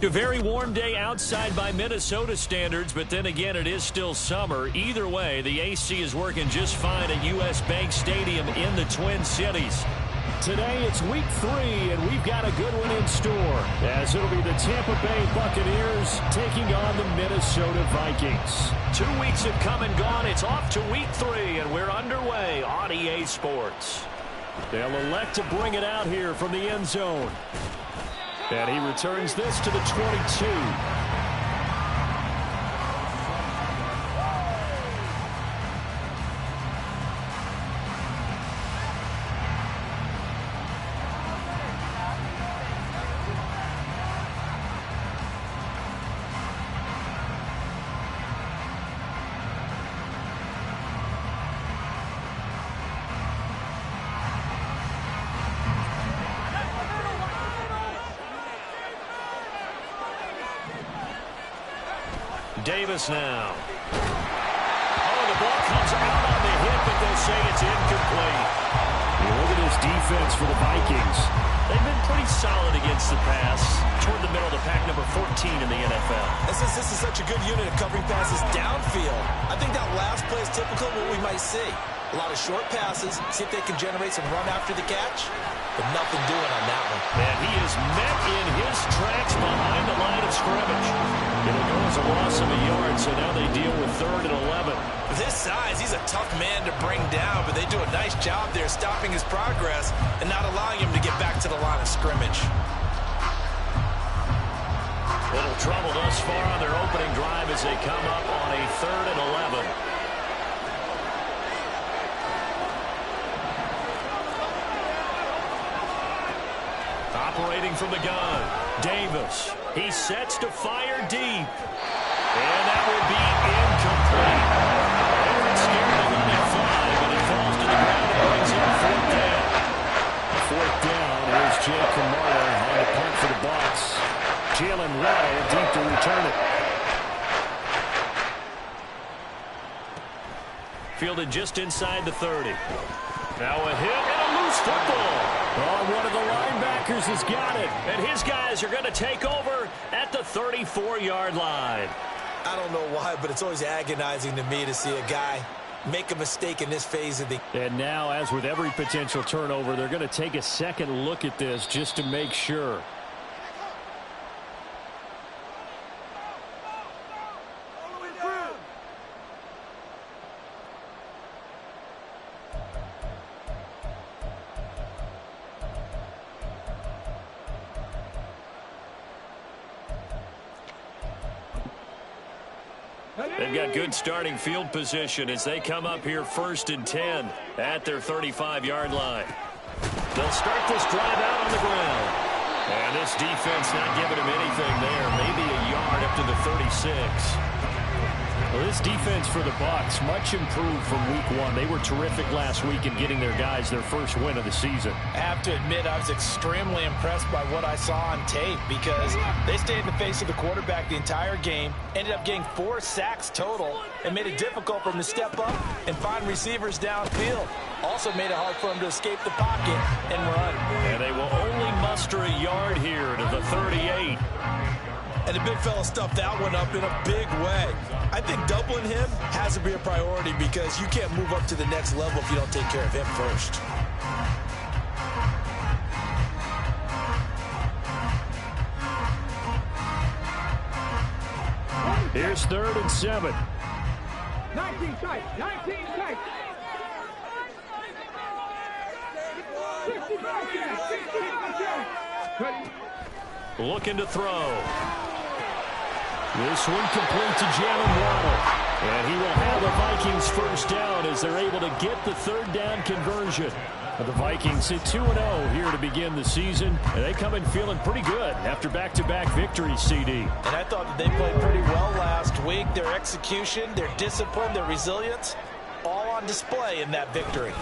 A very warm day outside by Minnesota standards, but then again, it is still summer. Either way, the AC is working just fine at U.S. Bank Stadium in the Twin Cities. Today, it's week 3, and we've got a good one in store, as it'll be the Tampa Bay Buccaneers taking on the Minnesota Vikings. 2 weeks have come and gone. It's off to week 3, and we're underway on EA Sports. They'll elect to bring it out here from the end zone. And he returns this to the 22. Davis now. Oh, the ball comes out on the hit, but they'll say it's incomplete. Look at his defense for the Vikings. They've been pretty solid against the pass. Toward the middle of the pack, number 14 in the NFL. This is such a good unit of covering passes downfield. I think that last play is typical of what we might see. A lot of short passes, see if they can generate some run after the catch. But nothing doing on that one. And he is met in his tracks behind the line of scrimmage. It'll go as a loss of a yard, so now they deal with 3rd and 11. With his size, he's a tough man to bring down, but they do a nice job there stopping his progress and not allowing him to get back to the line of scrimmage. Little trouble thus far on their opening drive as they come up on a 3rd and 11. Operating from the gun, Davis. He sets to fire deep. And that will be incomplete. They were scared to let it fly, but it falls to the ground and brings up 4th down. 4th down. Here's Jake Kamara on the punt for the Bucs. Jalen Waddle deep to return it. Fielded just inside the 30. Now a hit and a loose football. Oh, one of the linebackers has got it. And his guys are going to take over at the 34-yard line. I don't know why, but it's always agonizing to me to see a guy make a mistake in this phase of the... And now, as with every potential turnover, they're going to take a second look at this just to make sure. They've got good starting field position as they come up here 1st and 10 at their 35-yard line. They'll start this drive out on the ground. And this defense not giving him anything there. Maybe a yard up to the 36. Well, this defense for the Bucs, much improved from week 1. They were terrific last week in getting their guys their first win of the season. I have to admit, I was extremely impressed by what I saw on tape because they stayed in the face of the quarterback the entire game, ended up getting 4 sacks total, and made it difficult for him to step up and find receivers downfield. Also made it hard for him to escape the pocket and run. And they will only muster a yard here to the 38. And the big fella stuffed that one up in a big way. I think doubling him has to be a priority because you can't move up to the next level if you don't take care of him first. Here's 3rd and 7. 19 tight, 19 tight. 60 Looking to throw. This one complete to Jalen Waddle. And he will have the Vikings first down as they're able to get the 3rd down conversion. The Vikings hit 2-0 here to begin the season. And they come in feeling pretty good after back-to-back victories, CD. And I thought that they played pretty well last week. Their execution, their discipline, their resilience, all on display in that victory.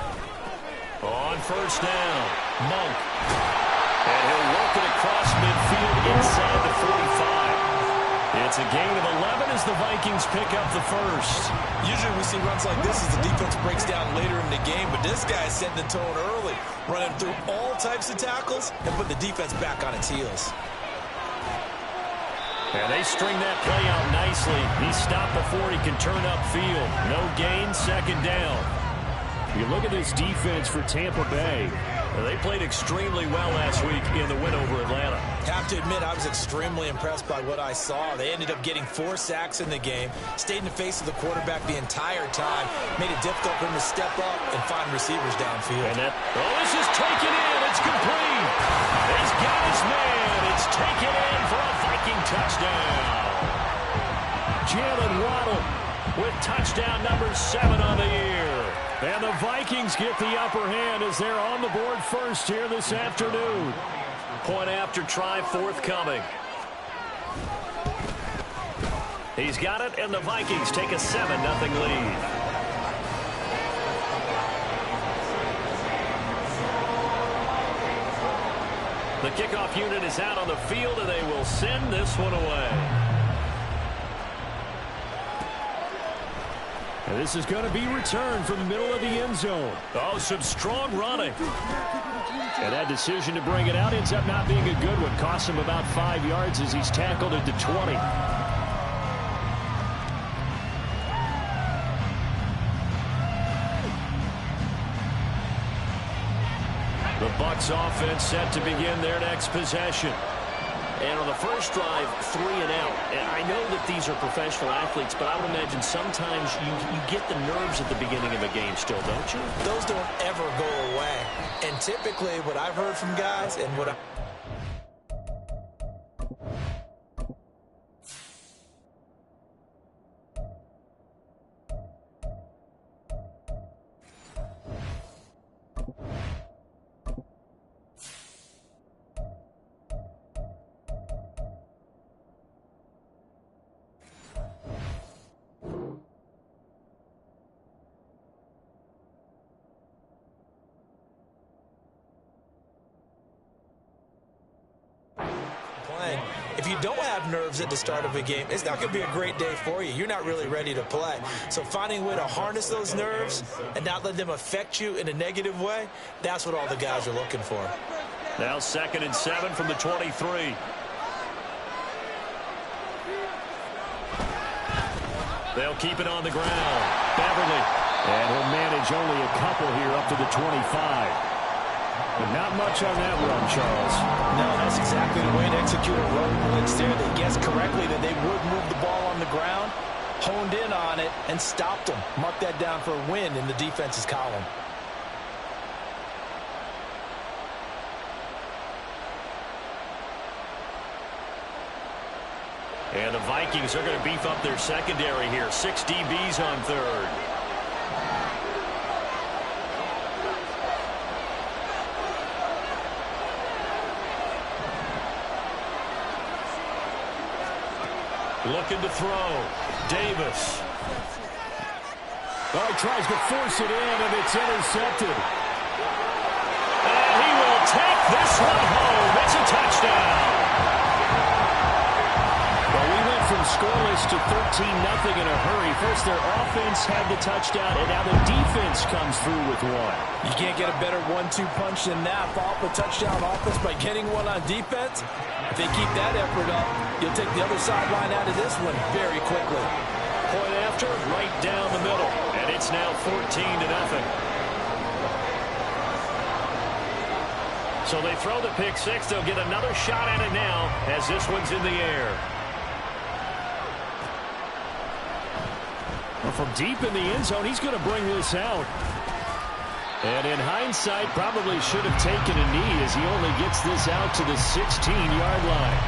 On 1st down, Monk. And he'll work it across midfield inside the 45. It's a gain of 11 as the Vikings pick up the first. Usually we see runs like this as the defense breaks down later in the game, but this guy is setting the tone early, running through all types of tackles and putting the defense back on its heels. And they string that play out nicely. He's stopped before he can turn upfield. No gain, second down. You look at this defense for Tampa Bay. They played extremely well last week in the win over Atlanta. Have to admit, I was extremely impressed by what I saw. They ended up getting 4 sacks in the game, stayed in the face of the quarterback the entire time, made it difficult for him to step up and find receivers downfield. And this is taken in. It's complete. He's got his man. It's taken in for a Viking touchdown. Jalen Waddle with touchdown number 7 on the year. And the Vikings get the upper hand as they're on the board first here this afternoon. Point after try forthcoming. He's got it, and the Vikings take a 7-0 lead. The kickoff unit is out on the field, and they will send this one away. And this is going to be returned from the middle of the end zone. Oh, some strong running. And that decision to bring it out ends up not being a good one. Costs him about 5 yards as he's tackled at the 20. The Bucs offense set to begin their next possession. And on the first drive, 3 and out. And I know that these are professional athletes, but I would imagine sometimes you get the nerves at the beginning of a game still, don't you? Those don't ever go away. And typically what I've heard from guys and what playing. If you don't have nerves at the start of a game, it's not going to be a great day for you. You're not really ready to play. So finding a way to harness those nerves and not let them affect you in a negative way, that's what all the guys are looking for. Now 2nd and 7 from the 23. They'll keep it on the ground. Beverly. And he'll manage only a couple here up to the 25. But not much on that run, Charles. No, that's exactly the way to execute a run blitz there. They guessed correctly that they would move the ball on the ground, honed in on it, and stopped them. Mark that down for a win in the defense's column. And the Vikings are going to beef up their secondary here. 6 DBs on 3rd. Looking to throw. Davis. Oh, he tries to force it in, and it's intercepted. And he will take this one home. It's a touchdown. Well, we went from scoreless to 13-0 in a hurry. First, their offense had the touchdown, and now the defense comes through with one. You can't get a better 1-2 punch than that. Follow up a touchdown offense by getting one on defense. If they keep that effort up, you'll take the other sideline out of this one very quickly. Point after, right down the middle. And it's now 14-0. So they throw the pick 6. They'll get another shot at it now as this one's in the air. Well, from deep in the end zone, he's going to bring this out. And in hindsight, probably should have taken a knee as he only gets this out to the 16-yard line.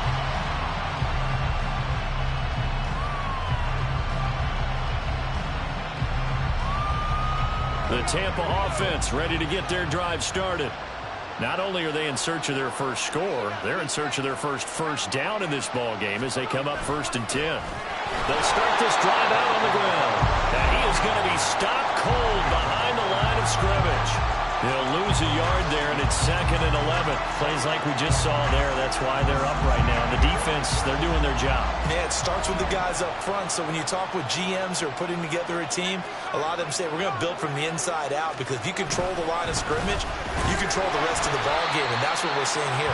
The Tampa offense ready to get their drive started. Not only are they in search of their first score, they're in search of their first down in this ball game as they come up 1st and 10. They'll start this drive out on the ground. And he is going to be stopped cold behind the line of scrimmage. He'll lose a yard there, and it's 2nd and 11. Plays like we just saw there. That's why they're up right now. The defense, they're doing their job. Yeah, it starts with the guys up front. So when you talk with GMs who are putting together a team, a lot of them say we're going to build from the inside out, because if you control the line of scrimmage, you control the rest of the ball game, and that's what we're seeing here.